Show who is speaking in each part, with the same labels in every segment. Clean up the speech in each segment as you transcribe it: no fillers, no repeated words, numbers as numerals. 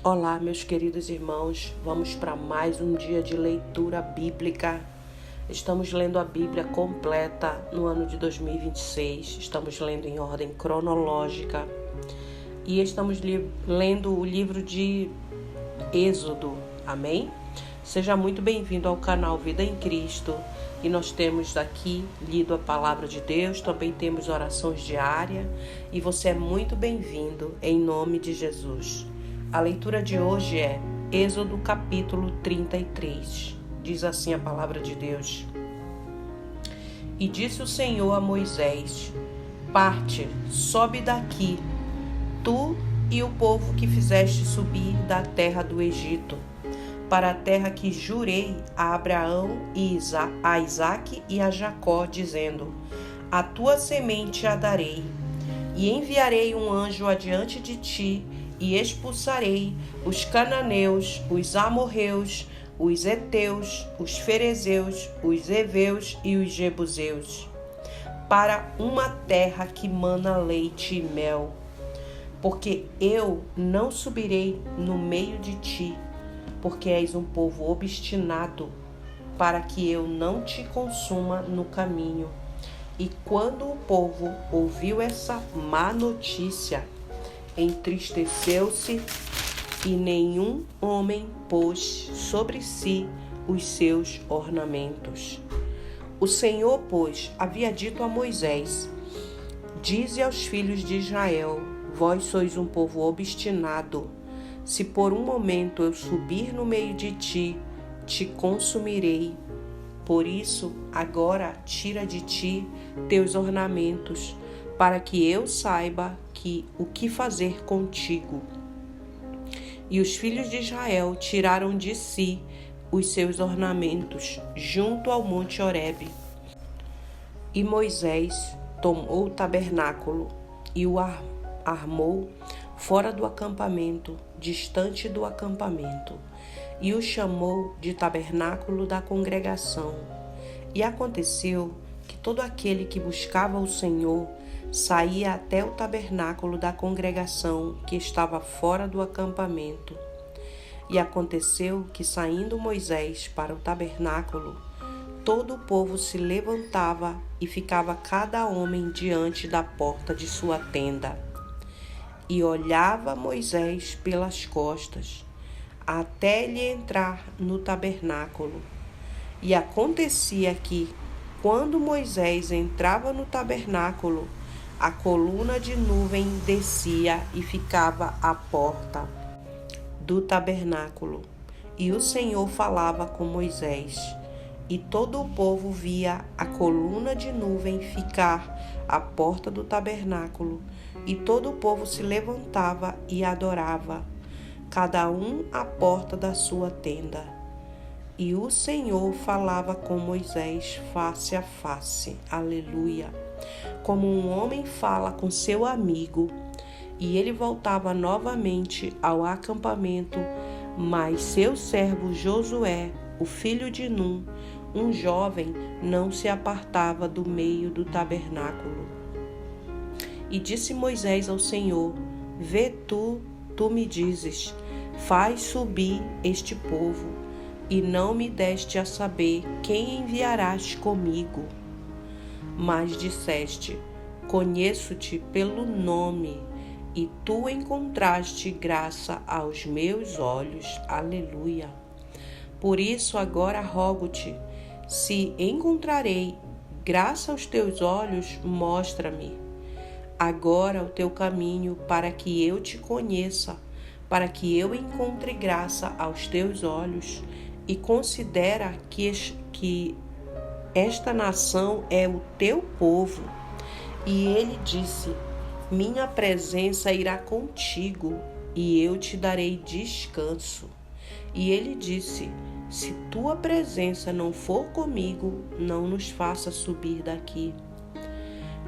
Speaker 1: Olá, meus queridos irmãos, vamos para mais um dia de leitura bíblica. Estamos lendo a Bíblia completa no ano de 2026, estamos lendo em ordem cronológica e estamos lendo o livro de Êxodo, amém? Seja muito bem-vindo ao canal Vida em Cristo e nós temos aqui lido a palavra de Deus, também temos orações diárias e você é muito bem-vindo em nome de Jesus. A leitura de hoje é Êxodo capítulo 33. Diz assim a palavra de Deus. E disse o Senhor a Moisés: Parte, sobe daqui, tu e o povo que fizeste subir da terra do Egito, para a terra que jurei a Abraão e a Isaque e a Jacó, dizendo: A tua semente a darei, e enviarei um anjo adiante de ti, e expulsarei os cananeus, os amorreus, os heteus, os ferezeus, os heveus e os jebuseus, para uma terra que mana leite e mel. Porque eu não subirei no meio de ti, porque és um povo obstinado, para que eu não te consuma no caminho. E quando o povo ouviu essa má notícia, entristeceu-se e nenhum homem pôs sobre si os seus ornamentos. O Senhor, pois, havia dito a Moisés: Dize aos filhos de Israel: Vós sois um povo obstinado. Se por um momento eu subir no meio de ti, te consumirei. Por isso, agora tira de ti teus ornamentos, para que eu saiba o que fazer contigo. E os filhos de Israel tiraram de si os seus ornamentos junto ao monte Horebe. E Moisés tomou o tabernáculo e o armou fora do acampamento, distante do acampamento, e o chamou de tabernáculo da congregação. E aconteceu que todo aquele que buscava o Senhor saía até o tabernáculo da congregação que estava fora do acampamento. E aconteceu que, saindo Moisés para o tabernáculo, todo o povo se levantava e ficava cada homem diante da porta de sua tenda. E olhava Moisés pelas costas, até ele entrar no tabernáculo. E acontecia que, quando Moisés entrava no tabernáculo, a coluna de nuvem descia e ficava à porta do tabernáculo. E o Senhor falava com Moisés. E todo o povo via a coluna de nuvem ficar à porta do tabernáculo. E todo o povo se levantava e adorava, cada um à porta da sua tenda. E o Senhor falava com Moisés face a face. Aleluia. Como um homem fala com seu amigo. E ele voltava novamente ao acampamento, mas seu servo Josué, o filho de Num, um jovem, não se apartava do meio do tabernáculo. E disse Moisés ao Senhor: Vê tu me dizes, faz subir este povo, e não me deste a saber quem enviarás comigo. Mas disseste: Conheço-te pelo nome, e tu encontraste graça aos meus olhos. Aleluia. Por isso agora rogo-te, se encontrarei graça aos teus olhos, mostra-me agora o teu caminho, para que eu te conheça, para que eu encontre graça aos teus olhos, e considera que esta nação é o teu povo. E ele disse: Minha presença irá contigo, e eu te darei descanso. E ele disse: Se tua presença não for comigo, não nos faça subir daqui.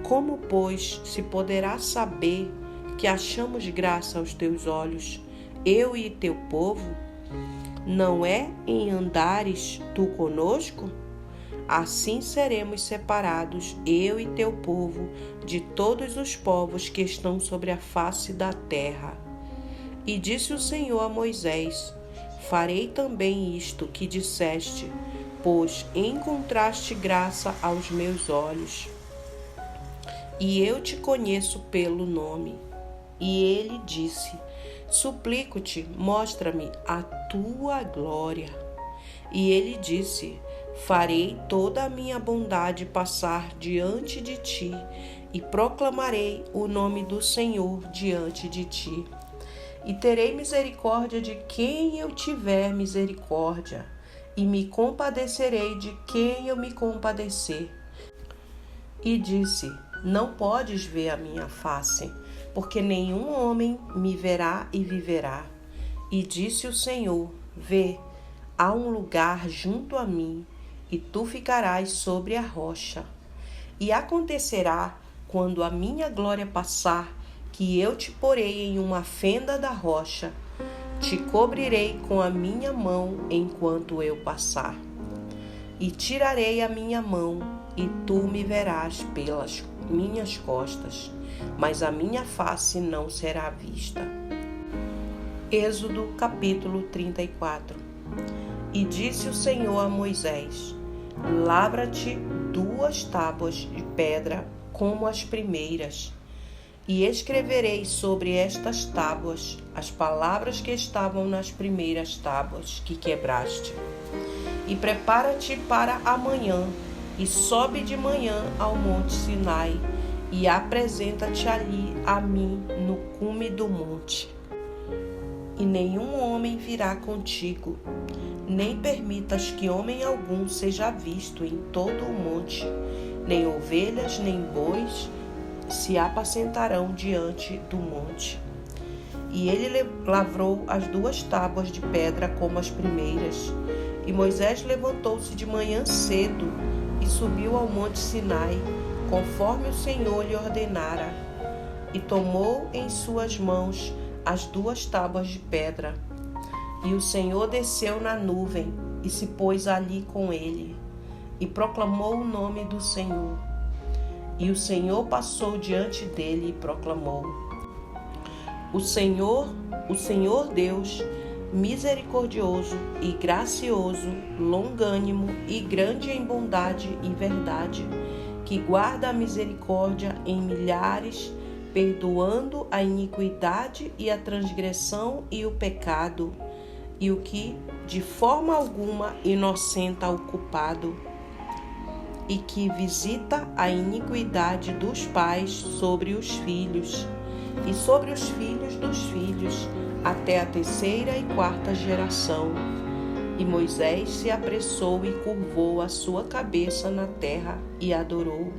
Speaker 1: Como, pois, se poderá saber que achamos graça aos teus olhos, eu e teu povo? Não é em andares tu conosco? Assim seremos separados, eu e teu povo, de todos os povos que estão sobre a face da terra. E disse o Senhor a Moisés: farei também isto que disseste, pois encontraste graça aos meus olhos, e eu te conheço pelo nome. E ele disse: suplico-te, mostra-me a tua glória. E ele disse: farei toda a minha bondade passar diante de ti, e proclamarei o nome do Senhor diante de ti. E terei misericórdia de quem eu tiver misericórdia, e me compadecerei de quem eu me compadecer. E disse: não podes ver a minha face, porque nenhum homem me verá e viverá. E disse o Senhor: vê, há um lugar junto a mim, e tu ficarás sobre a rocha. E acontecerá, quando a minha glória passar, que eu te porei em uma fenda da rocha, te cobrirei com a minha mão enquanto eu passar. E tirarei a minha mão, e tu me verás pelas minhas costas, mas a minha face não será vista. Êxodo capítulo 34. E disse o Senhor a Moisés: lavra-te 2 tábuas de pedra como as primeiras, e escreverei sobre estas tábuas as palavras que estavam nas primeiras tábuas que quebraste. E prepara-te para amanhã, e sobe de manhã ao monte Sinai, e apresenta-te ali a mim no cume do monte. E nenhum homem virá contigo, nem permitas que homem algum seja visto em todo o monte, nem ovelhas, nem bois se apacentarão diante do monte. E ele lavrou as 2 tábuas de pedra como as primeiras. E Moisés levantou-se de manhã cedo e subiu ao monte Sinai, conforme o Senhor lhe ordenara, e tomou em suas mãos as 2 tábuas de pedra. E o Senhor desceu na nuvem e se pôs ali com ele, e proclamou o nome do Senhor. E o Senhor passou diante dele e proclamou: O Senhor Deus, misericordioso e gracioso, longânimo e grande em bondade e verdade, que guarda a misericórdia em milhares, perdoando a iniquidade e a transgressão e o pecado, e o que de forma alguma inocenta o culpado, e que visita a iniquidade dos pais sobre os filhos, e sobre os filhos dos filhos, até a 3ª e 4ª geração. E Moisés se apressou e curvou a sua cabeça na terra e adorou.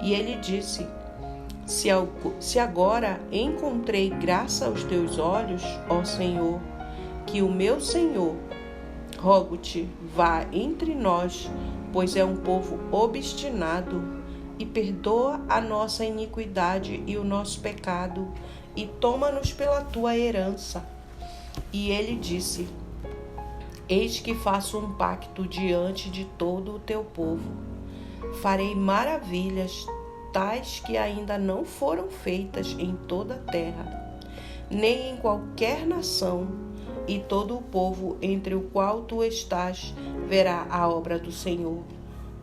Speaker 1: E ele disse: Se agora encontrei graça aos teus olhos, ó Senhor, que o meu Senhor, rogo-te, vá entre nós, pois é um povo obstinado, e perdoa a nossa iniquidade e o nosso pecado, e toma-nos pela tua herança. E ele disse: Eis que faço um pacto diante de todo o teu povo. Farei maravilhas, tais que ainda não foram feitas em toda a terra, nem em qualquer nação, e todo o povo entre o qual tu estás verá a obra do Senhor,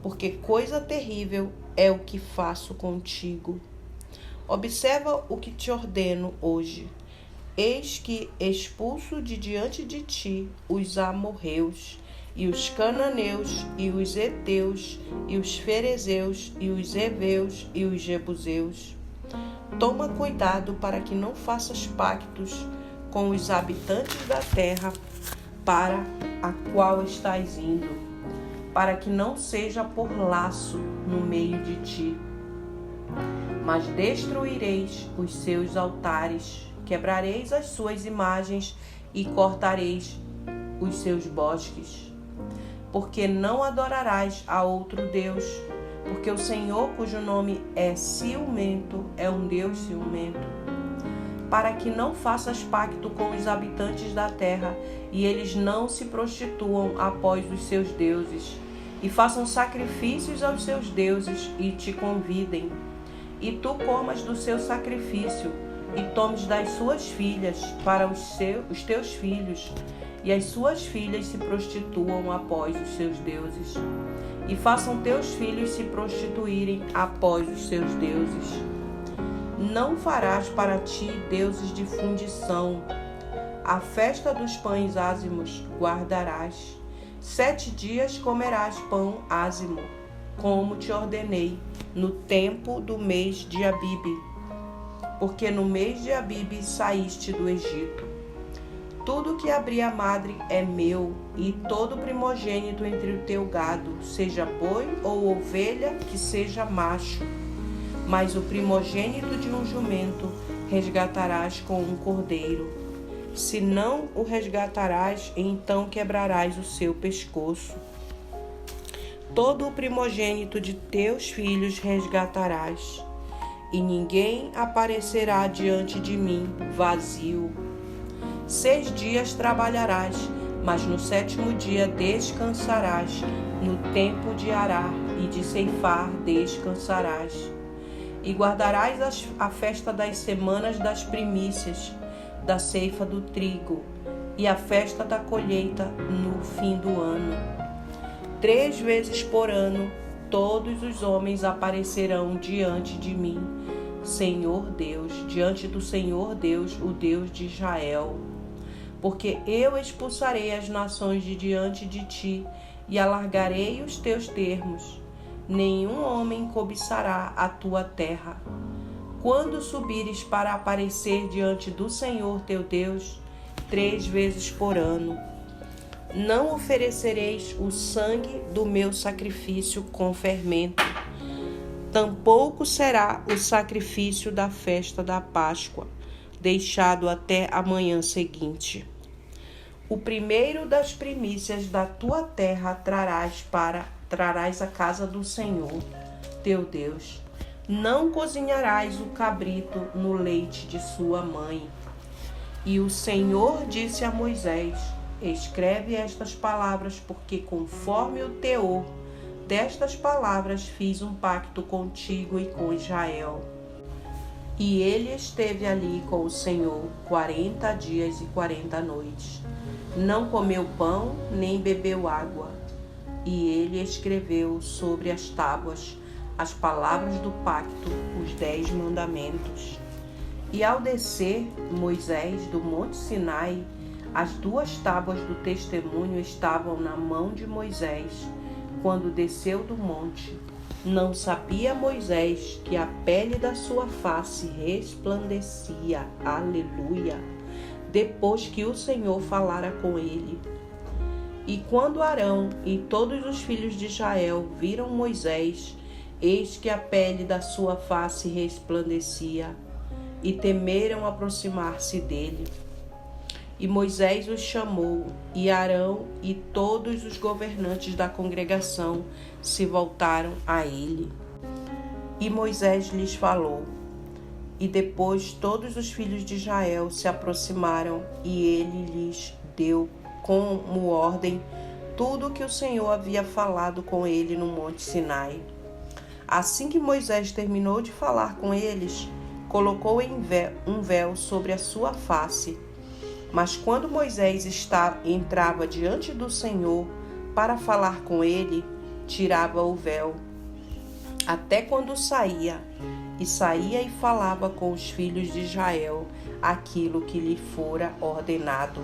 Speaker 1: porque coisa terrível é o que faço contigo. Observa o que te ordeno hoje. Eis que expulso de diante de ti os amorreus, e os cananeus, e os heteus, e os ferezeus, e os heveus, e os jebuseus. Toma cuidado para que não faças pactos com os habitantes da terra para a qual estás indo, para que não seja por laço no meio de ti. Mas destruireis os seus altares, quebrareis as suas imagens e cortareis os seus bosques. Porque não adorarás a outro Deus, porque o Senhor, cujo nome é ciumento, é um Deus ciumento. Para que não faças pacto com os habitantes da terra, e eles não se prostituam após os seus deuses, e façam sacrifícios aos seus deuses, e te convidem, e tu comas do seu sacrifício, e tomes das suas filhas para os teus filhos, e as suas filhas se prostituam após os seus deuses, e façam teus filhos se prostituírem após os seus deuses. Não farás para ti deuses de fundição. A festa dos pães ázimos guardarás. 7 dias comerás pão ázimo, como te ordenei, no tempo do mês de Abibe, porque no mês de Abibe saíste do Egito. Tudo que abrir a madre é meu, e todo primogênito entre o teu gado, seja boi ou ovelha, que seja macho. Mas o primogênito de um jumento resgatarás com um cordeiro. Se não o resgatarás, então quebrarás o seu pescoço. Todo o primogênito de teus filhos resgatarás, e ninguém aparecerá diante de mim vazio. 6 dias trabalharás, mas no 7º dia descansarás. No tempo de arar e de ceifar descansarás. E guardarás a festa das semanas das primícias, da ceifa do trigo, e a festa da colheita no fim do ano. 3 vezes por ano todos os homens aparecerão diante de mim, Senhor Deus, diante do Senhor Deus, o Deus de Israel. Porque eu expulsarei as nações de diante de ti e alargarei os teus termos. Nenhum homem cobiçará a tua terra. Quando subires para aparecer diante do Senhor teu Deus, 3 vezes por ano, não oferecereis o sangue do meu sacrifício com fermento. Tampouco será o sacrifício da festa da Páscoa, deixado até a manhã seguinte. O primeiro das primícias da tua terra trarás à casa do Senhor, teu Deus. Não cozinharás o cabrito no leite de sua mãe. E o Senhor disse a Moisés: escreve estas palavras, porque conforme o teor destas palavras fiz um pacto contigo e com Israel. E ele esteve ali com o Senhor 40 dias e 40 noites. Não comeu pão, nem bebeu água. E ele escreveu sobre as tábuas as palavras do pacto, os 10 mandamentos. E ao descer Moisés do monte Sinai, as 2 tábuas do testemunho estavam na mão de Moisés, quando desceu do monte. Não sabia Moisés que a pele da sua face resplandecia, aleluia, depois que o Senhor falara com ele. E quando Arão e todos os filhos de Israel viram Moisés, eis que a pele da sua face resplandecia, e temeram aproximar-se dele. E Moisés os chamou, e Arão e todos os governantes da congregação se voltaram a ele. E Moisés lhes falou. E depois todos os filhos de Israel se aproximaram, e ele lhes deu como ordem tudo o que o Senhor havia falado com ele no monte Sinai. Assim que Moisés terminou de falar com eles, colocou um véu sobre a sua face. Mas quando Moisés entrava diante do Senhor para falar com ele, tirava o véu, até quando saía e falava com os filhos de Israel aquilo que lhe fora ordenado.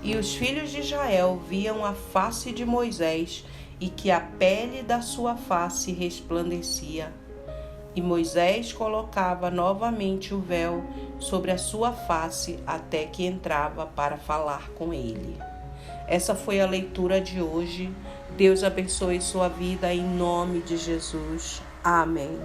Speaker 1: E os filhos de Israel viam a face de Moisés, e que a pele da sua face resplandecia. E Moisés colocava novamente o véu sobre a sua face até que entrava para falar com ele. Essa foi a leitura de hoje. Deus abençoe sua vida em nome de Jesus. Amém.